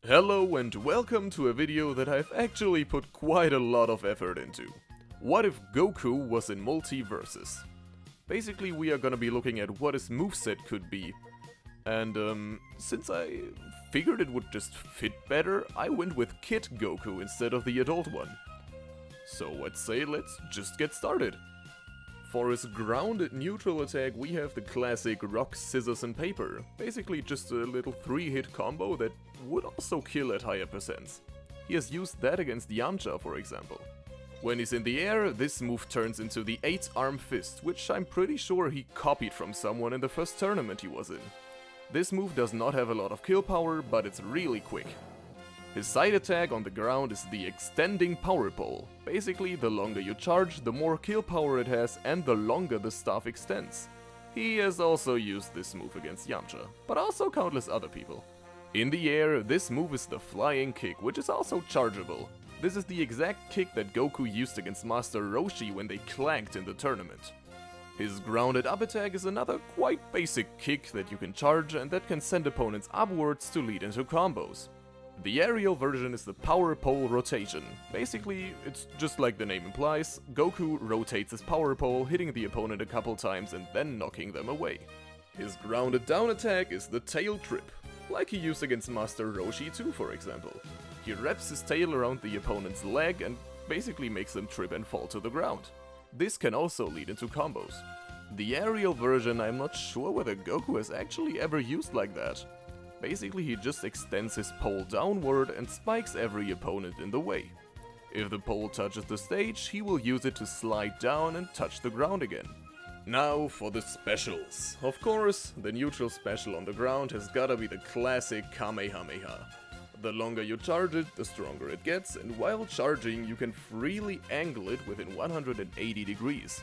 Hello and welcome to a video that I've actually put quite a lot of effort into. What if Goku was in Multiversus? Basically we are gonna be looking at what his moveset could be. And since I figured it would just fit better, I went with Kid Goku instead of the adult one. So let's just get started. For his grounded neutral attack we have the classic rock, scissors and paper. Basically just a little 3-hit combo that would also kill at higher percents. He has used that against Yamcha, for example. When he's in the air, this move turns into the 8-arm fist, which I'm pretty sure he copied from someone in the first tournament he was in. This move does not have a lot of kill power, but it's really quick. His side attack on the ground is the extending power pole. Basically, the longer you charge, the more kill power it has and the longer the staff extends. He has also used this move against Yamcha, but also countless other people. In the air, this move is the flying kick, which is also chargeable. This is the exact kick that Goku used against Master Roshi when they clanked in the tournament. His grounded up attack is another quite basic kick that you can charge and that can send opponents upwards to lead into combos. The aerial version is the power pole rotation. Basically, it's just like the name implies, Goku rotates his power pole, hitting the opponent a couple times and then knocking them away. His grounded down attack is the tail trip, like he used against Master Roshi too, for example. He wraps his tail around the opponent's leg and basically makes them trip and fall to the ground. This can also lead into combos. The aerial version I'm not sure whether Goku has actually ever used like that. Basically he just extends his pole downward and spikes every opponent in the way. If the pole touches the stage, he will use it to slide down and touch the ground again. Now for the specials. Of course, the neutral special on the ground has gotta be the classic Kamehameha. The longer you charge it, the stronger it gets, and while charging you can freely angle it within 180 degrees.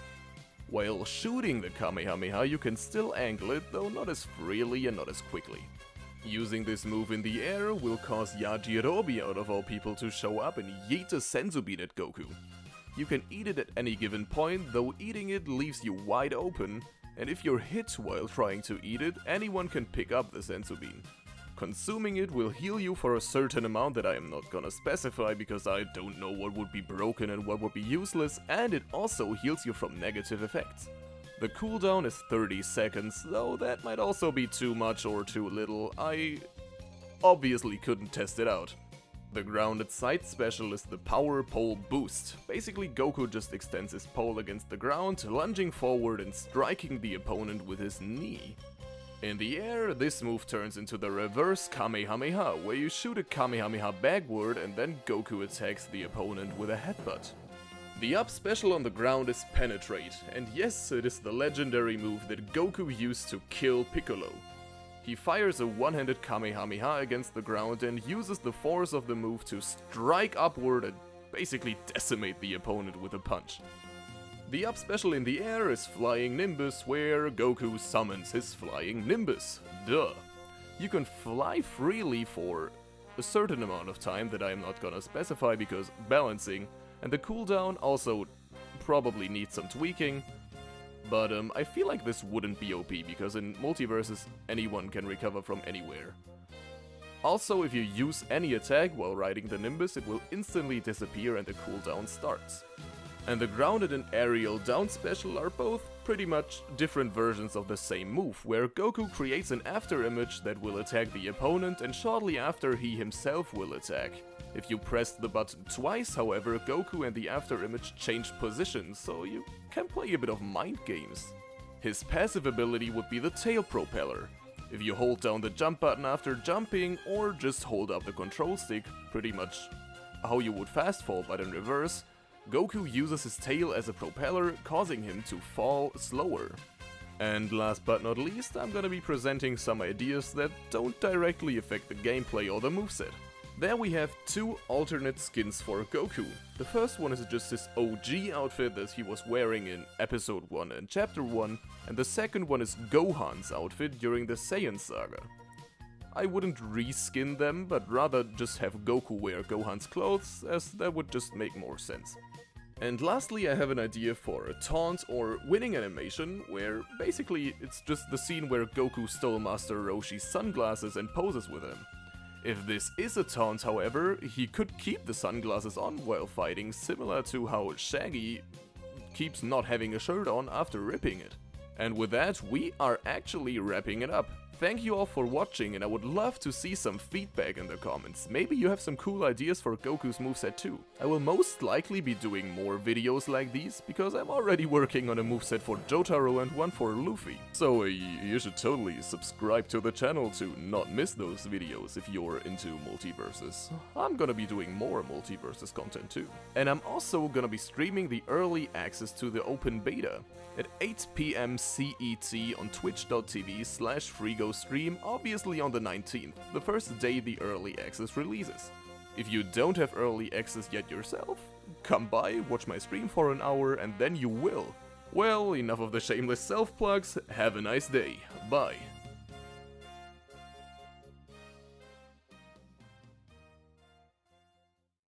While shooting the Kamehameha you can still angle it, though not as freely and not as quickly. Using this move in the air will cause Yajirobe out of all people to show up and yeet a senzu bean at Goku. You can eat it at any given point, though eating it leaves you wide open, and if you're hit while trying to eat it, anyone can pick up the senzu bean. Consuming it will heal you for a certain amount that I am not gonna specify because I don't know what would be broken and what would be useless, and it also heals you from negative effects. The cooldown is 30 seconds, though that might also be too much or too little. I obviously couldn't test it out. The grounded side special is the power pole boost. Basically Goku just extends his pole against the ground, lunging forward and striking the opponent with his knee. In the air, this move turns into the reverse Kamehameha, where you shoot a Kamehameha backward and then Goku attacks the opponent with a headbutt. The up special on the ground is Penetrate, and yes, it is the legendary move that Goku used to kill Piccolo. He fires a one-handed Kamehameha against the ground and uses the force of the move to strike upward and basically decimate the opponent with a punch. The up special in the air is Flying Nimbus, where Goku summons his Flying Nimbus. Duh. You can fly freely for a certain amount of time that I am not gonna specify because balancing, and the cooldown also probably needs some tweaking, but I feel like this wouldn't be OP because in Multiversus anyone can recover from anywhere. Also, if you use any attack while riding the Nimbus, it will instantly disappear and the cooldown starts. And the grounded and aerial down special are both pretty much different versions of the same move, where Goku creates an after image that will attack the opponent and shortly after he himself will attack. If you press the button twice, however, Goku and the after image change positions, so you can play a bit of mind games. His passive ability would be the tail propeller. If you hold down the jump button after jumping, or just hold up the control stick, pretty much how you would fast fall but in reverse, Goku uses his tail as a propeller, causing him to fall slower. And last but not least, I'm gonna be presenting some ideas that don't directly affect the gameplay or the moveset. There we have two alternate skins for Goku. The first one is just his OG outfit that he was wearing in episode 1 and chapter 1, and the second one is Gohan's outfit during the Saiyan saga. I wouldn't reskin them, but rather just have Goku wear Gohan's clothes, as that would just make more sense. And lastly, I have an idea for a taunt or winning animation, where basically it's just the scene where Goku stole Master Roshi's sunglasses and poses with him. If this is a taunt, however, he could keep the sunglasses on while fighting, similar to how Shaggy keeps not having a shirt on after ripping it. And with that, we are actually wrapping it up. Thank you all for watching, and I would love to see some feedback in the comments. Maybe you have some cool ideas for Goku's moveset too. I will most likely be doing more videos like these, because I'm already working on a moveset for Jotaro and one for Luffy. So you should totally subscribe to the channel to not miss those videos if you're into Multiversus. I'm gonna be doing more Multiversus content too. And I'm also gonna be streaming the early access to the open beta at 8 PM CET on twitch.tv/FreeGoStream, obviously on the 19th, the first day the early access releases. If you don't have early access yet yourself, come by, watch my stream for an hour, and then you will. Well, enough of the shameless self-plugs, have a nice day, bye.